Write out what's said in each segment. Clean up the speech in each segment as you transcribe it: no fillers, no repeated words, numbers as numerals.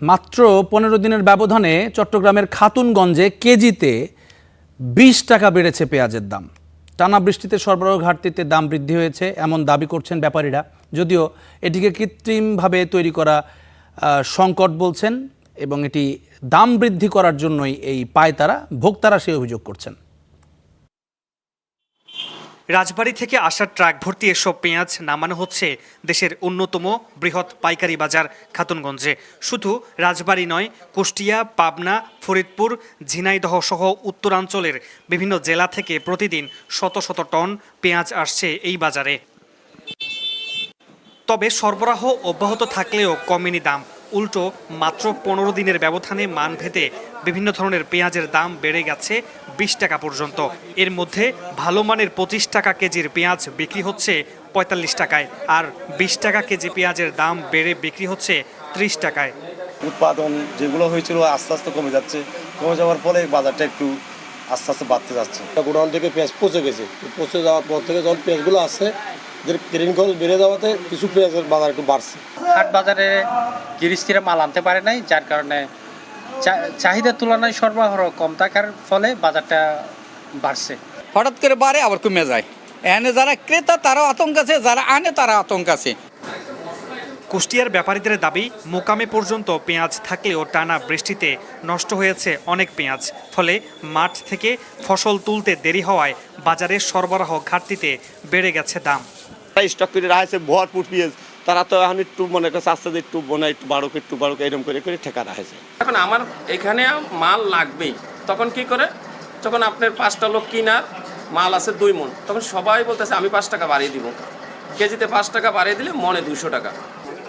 মাত্র ১৫ দিনের ব্যবধানে চট্টগ্রামের খাতুনগঞ্জে কেজিতে ২০ টাকা বেড়েছে পেঁয়াজের দাম। টানা বৃষ্টিতে সরবরাহ ঘাটতিতে দাম বৃদ্ধি হয়েছে এমন দাবি করছেন ব্যাপারীরা, যদিও এটিকে কৃত্রিমভাবে তৈরি করা সংকট বলছেন এবং এটি দাম বৃদ্ধি করার জন্যই এই পায়তারা ভোক্তারা সেই অভিযোগ করছেন। রাজবাড়ী থেকে আসা ট্রাক ভর্তি এসব পেঁয়াজ নামানো হচ্ছে দেশের অন্যতম বৃহৎ পাইকারি বাজার খাতুনগঞ্জে। শুধু রাজবাড়ী নয়, কুষ্টিয়া, পাবনা, ফরিদপুর, ঝিনাইদহ সহ উত্তরাঞ্চলের বিভিন্ন জেলা থেকে প্রতিদিন শত শত টন পেঁয়াজ আসছে এই বাজারে। তবে সরবরাহ অব্যাহত থাকলেও কমেনি দাম। উল্টো মাত্র ১৫ দিনের ব্যবধানে মানভেদে বিভিন্ন ধরনের পেঁয়াজের দাম বেড়ে গেছে ২০ টাকা পর্যন্ত। এর মধ্যে ভালো মানের ২৫ টাকা কেজির পেঁয়াজ বিক্রি হচ্ছে ৪৫ টাকায়, আর ২০ টাকা কেজি পেঁয়াজের দাম বেড়ে বিক্রি হচ্ছে ৩০ টাকায়। উৎপাদন যেগুলো হয়েছিল আস্তে আস্তে কমে যাচ্ছে, কমে যাওয়ার ফলে বাজারটা একটু আস্তে আস্তে বাড়তে যাচ্ছে। গোডাউন থেকে পেঁয়াজ পচে গেছে, পচে যাওয়ার পর থেকে যখন পেঁয়াজগুলো আসছে গ্রিন কল বেড়ে যাওয়াতে কিছু পেঁয়াজের বাজার একটু বাড়ছে। হাট বাজারে গৃহস্থিরা মাল আনতে পারে নাই, যার কারণে চাহিদার তুলনায় সরবরাহ কম থাকার ফলে বাজারটা বাড়ছে। হঠাৎ করে বাড়ে আবার কমে যায়। এখানে যারা ক্রেতা তারাও আতঙ্ক আছে, যারা আনে তারা আতঙ্ক আছে। কুষ্টিয়ার ব্যাপারীদের দাবি, মোকামে পর্যন্ত পেঁয়াজ থাকলেও টানা বৃষ্টিতে নষ্ট হয়েছে অনেক পেঁয়াজ, ফলে মাঠ থেকে ফসল তুলতে দেরি হওয়ায় বাজারে সরবরাহ ঘাটতিতে বেড়ে গেছে দাম। স্টক করে রাখছে ভরপুর পেঁয়াজ, তারা তো এখন একটু মনে করছে আস্তে একটু একটু বাড়ুক এরকম করে ঠেকা রাখছে। এখন আমার এখানে মাল লাগবেই, তখন কি করে, যখন আপনার 5টা লোক কিনার মাল আছে 2 মণ, তখন সবাই বলতেছে আমি 5 টাকা বাড়িয়ে দিব। কেজিতে 5 টাকা বাড়িয়ে দিলে মনে 200 টাকা।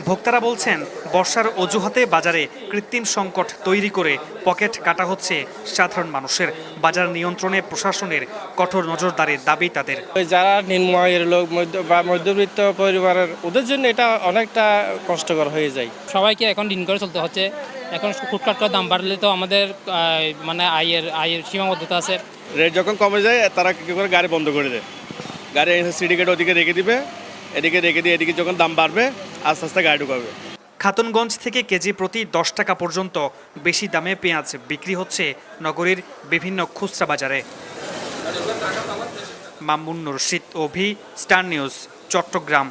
ভোক্তারা বলছেন, বর্ষার অজুহাতে বাজারে কৃত্রিম সংকট তৈরি করে পকেট কাটা হচ্ছে সাধারণ মানুষের। বাজার নিয়ন্ত্রণে প্রশাসনের কঠোর নজরদারির দাবি তাদের। যারা নিম্ন আয়ের লোক বা মধ্যবিত্ত পরিবারের, ওদের জন্য এটা অনেকটা কষ্টকর হয়ে যায়। সবাইকে এখন দিন করে চলতে হচ্ছে। এখন ফুটপাট করে দাম বাড়লে তো আমাদের মানে আয়ের সীমাবদ্ধতা আছে। রেট যখন কমে যায় তারা কী করে গাড়ি বন্ধ করে দেয়, গাড়ি সিন্ডিকেট ওদিকে রেখে দিবে, এদিকে রেখে দিয়ে এদিকে যখন দাম বাড়বে আস্তে আস্তে গাড়ি ঢুকাবে। খাতুনগঞ্জ থেকে কেজি প্রতি 10 টাকা পর্যন্ত বেশি দামে পেঁয়াজ বিক্রি হচ্ছে নগরীর বিভিন্ন খুচরা বাজারে। মামুন রশিদ, অভি, স্টার নিউজ, চট্টগ্রাম।